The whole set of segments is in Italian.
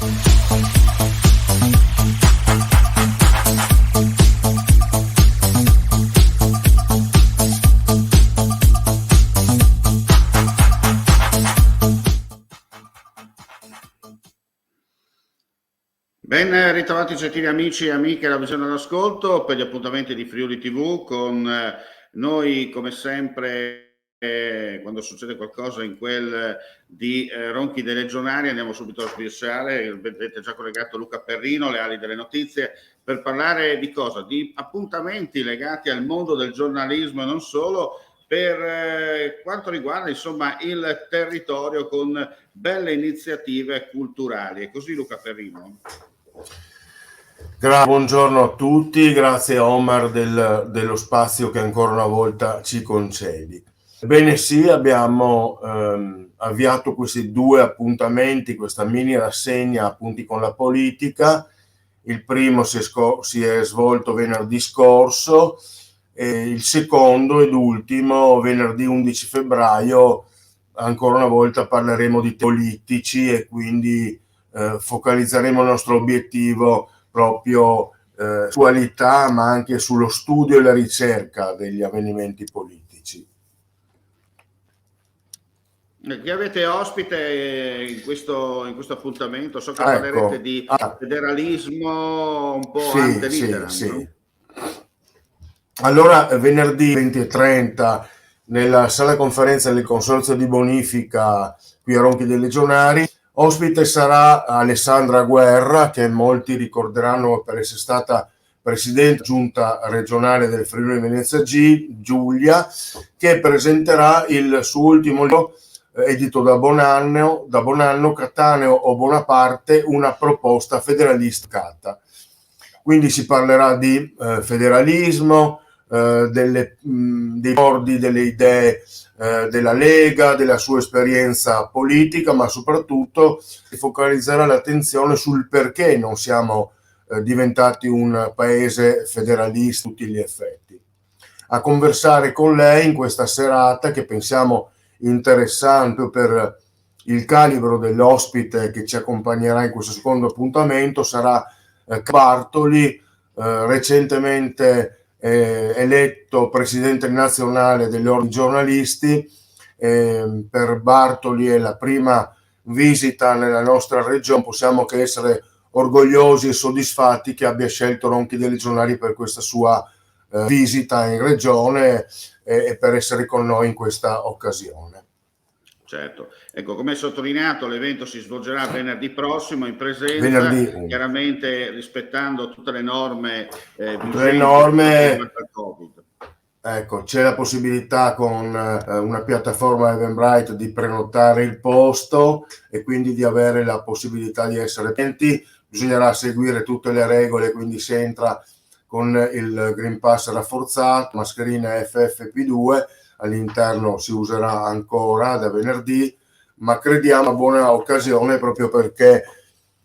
Ben ritrovati gentili amici e amiche della Visione dell'Ascolto per gli appuntamenti di Friuli TV con noi come sempre. Quando succede qualcosa in quel di Ronchi dei Legionari andiamo subito a sbirciare, vedete già collegato Luca Perrino, le ali delle notizie, per parlare di cosa? Di appuntamenti legati al mondo del giornalismo e non solo, per quanto riguarda insomma il territorio, con belle iniziative culturali. È così, Luca Perrino? Buongiorno a tutti, grazie Omar dello spazio che ancora una volta ci concedi. Ebbene sì, abbiamo avviato questi due appuntamenti, questa mini rassegna appunti con la politica. Il primo si è svolto venerdì scorso e il secondo ed ultimo venerdì 11 febbraio. Ancora una volta parleremo di politici e quindi focalizzeremo il nostro obiettivo proprio su qualità, ma anche sullo studio e la ricerca degli avvenimenti politici. Chi avete ospite in questo appuntamento? So che parlerete di federalismo un po' ante litteram. Sì. No? Allora, venerdì 20:30 nella sala conferenza del Consorzio di Bonifica qui a Ronchi dei Legionari, ospite sarà Alessandra Guerra, che molti ricorderanno per essere stata presidente giunta regionale del Friuli Venezia Giulia, che presenterà il suo ultimo libro edito da Bonanno, Cattaneo o Bonaparte, una proposta federalista. Quindi si parlerà di federalismo, dei bordi, delle idee della Lega, della sua esperienza politica, ma soprattutto si focalizzerà l'attenzione sul perché non siamo diventati un paese federalista a tutti gli effetti. A conversare con lei in questa serata, che pensiamo interessante per il calibro dell'ospite che ci accompagnerà in questo secondo appuntamento, sarà Bartoli, recentemente eletto presidente nazionale degli ordini giornalisti. Per Bartoli è la prima visita nella nostra regione, possiamo che essere orgogliosi e soddisfatti che abbia scelto Ronchi dei Legionari per questa sua visita in regione e per essere con noi in questa occasione. Certo, ecco, come sottolineato, l'evento si svolgerà venerdì prossimo in presenza, chiaramente rispettando tutte le norme vigenti al Covid. Ecco, c'è la possibilità con una piattaforma Eventbrite di prenotare il posto e quindi di avere la possibilità di essere presenti. Bisognerà seguire tutte le regole, quindi si entra con il Green Pass rafforzato, mascherina FFP2, all'interno si userà ancora da venerdì, ma crediamo una buona occasione proprio perché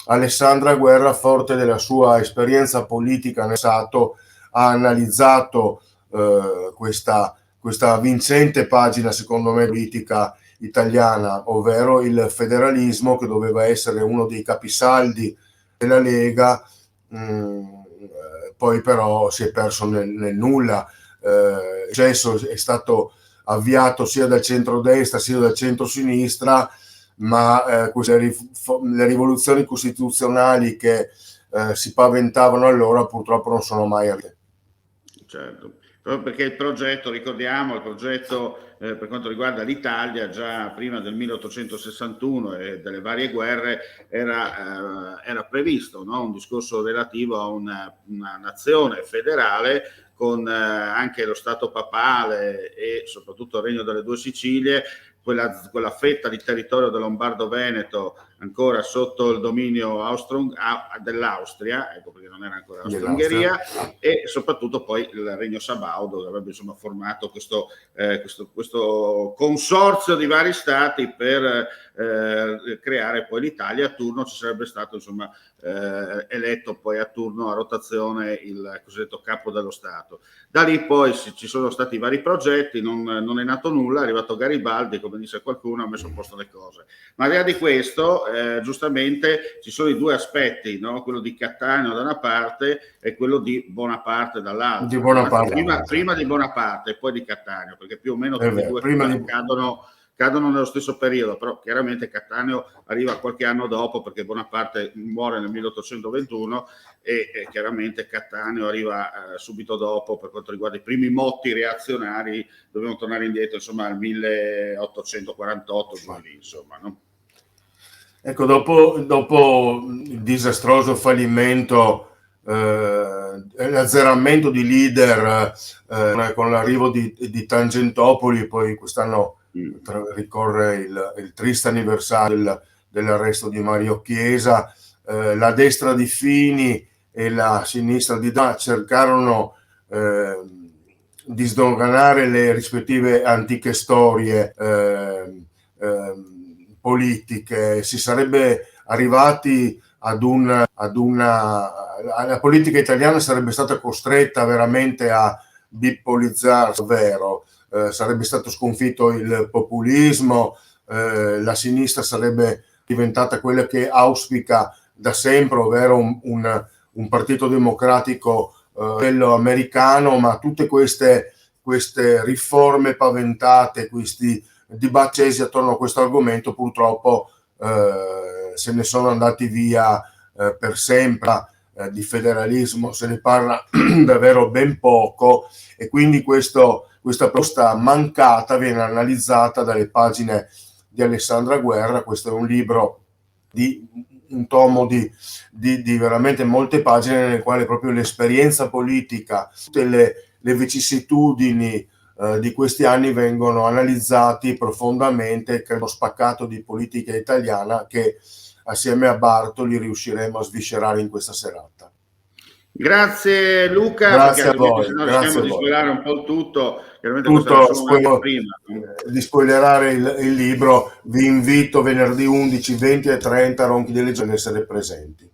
Alessandra Guerra, forte della sua esperienza politica nel passato, ha analizzato questa vincente pagina, secondo me, politica italiana, ovvero il federalismo, che doveva essere uno dei capisaldi della Lega, poi però si è perso nel nulla. Il processo è stato avviato sia dal centrodestra sia dal centrosinistra, ma le rivoluzioni costituzionali che si paventavano allora purtroppo non sono mai arrivate. Certo, proprio perché il progetto, ricordiamo, per quanto riguarda l'Italia, già prima del 1861 e delle varie guerre era previsto, no? Un discorso relativo a una nazione federale con anche lo Stato papale e soprattutto il Regno delle Due Sicilie, quella fetta di territorio del Lombardo-Veneto ancora sotto il dominio dell'Austria, ecco perché non era ancora Austria-Ungheria, e soprattutto poi il Regno Sabaudo, che avrebbe insomma formato questo consorzio di vari stati per creare poi l'Italia. A turno ci sarebbe stato insomma eletto poi a turno, a rotazione, il cosiddetto capo dello Stato. Da lì poi ci sono stati vari progetti, non è nato nulla, è arrivato Garibaldi, come dice qualcuno, ha messo a posto le cose. Ma al di là di questo, giustamente ci sono i due aspetti, no? Quello di Cattaneo da una parte e quello di Bonaparte dall'altra. Di Bonaparte. Prima di Bonaparte e poi di Cattaneo, perché più o meno tutti e due cadono nello stesso periodo, però chiaramente Cattaneo arriva qualche anno dopo perché Bonaparte muore nel 1821 e chiaramente Cattaneo arriva subito dopo per quanto riguarda i primi motti reazionari. Dobbiamo tornare indietro insomma al 1848, insomma, no? Ecco, dopo il disastroso fallimento, l'azzeramento di leader con l'arrivo di Tangentopoli, poi quest'anno ricorre il triste anniversario dell'arresto di Mario Chiesa, la destra di Fini e la sinistra di Da cercarono di sdoganare le rispettive antiche storie politiche. Si sarebbe arrivati la politica italiana sarebbe stata costretta veramente a bippolizzare, ovvero sarebbe stato sconfitto il populismo, la sinistra sarebbe diventata quella che auspica da sempre, ovvero un partito democratico quello americano, ma tutte queste riforme paventate, questi dibattiti attorno a questo argomento purtroppo se ne sono andati via per sempre. Di federalismo se ne parla davvero ben poco, e quindi questa proposta mancata viene analizzata dalle pagine di Alessandra Guerra. Questo è un libro un tomo di veramente molte pagine, nel quale proprio l'esperienza politica, tutte le vicissitudini di questi anni vengono analizzati profondamente. Credo spaccato di politica italiana che assieme a Bartoli riusciremo a sviscerare in questa serata. Grazie Luca, grazie a voi, grazie di spoilerare un po' tutto, di spoilerare il libro. Vi invito venerdì 11, 20 e 30 Ronchi delle Legioni ad essere presenti.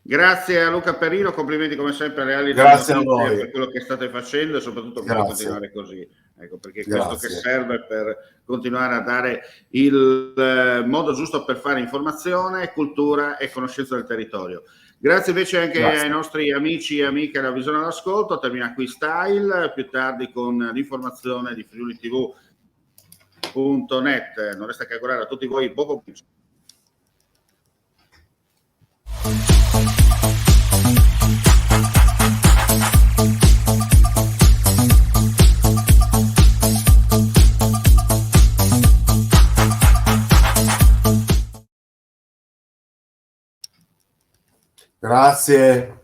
Grazie a Luca Perino, complimenti come sempre a Reali grazie a voi per quello che state facendo e soprattutto per continuare così, ecco, perché è questo che serve per continuare a dare il modo giusto per fare informazione, cultura e conoscenza del territorio. Grazie invece anche ai nostri amici e amiche della Visione all'Ascolto. Termina qui Style, più tardi con l'informazione di friulitv.net. Non resta che augurare a tutti voi buon pomeriggio. Grazie.